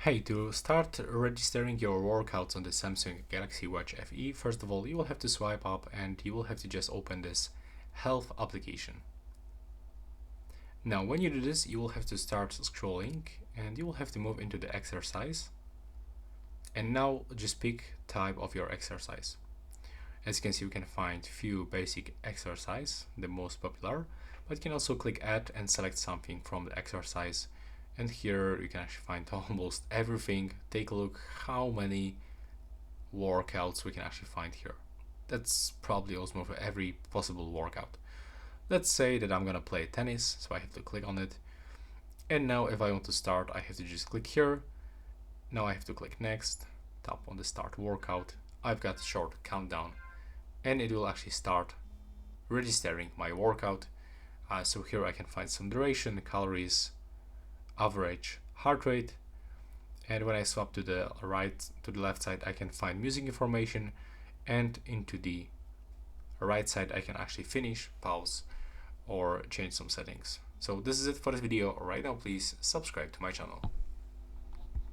Hey, to start registering your workouts on the Samsung Galaxy Watch FE, first of all, you will have to swipe up and you will have to just open this health application. Now, when you do this, you will have to start scrolling and you will have to move into the exercise. And now just pick type of your exercise. As you can see, you can find few basic exercise, the most popular, but you can also click add and select something from the exercise. And here you can actually find almost everything. Take a look how many workouts we can actually find here. That's probably almost for every possible workout. Let's say that I'm gonna play tennis, so I have to click on it. And now if I want to start, I have to just click here. Now I have to click next, tap on the start workout. I've got a short countdown and it will actually start registering my workout. So here I can find some duration, calories, average heart rate, and when I swap to the left side, I can find music information, and into the right side I can actually finish, pause, or change some settings. So this is it for this video. Right now, please subscribe to my channel.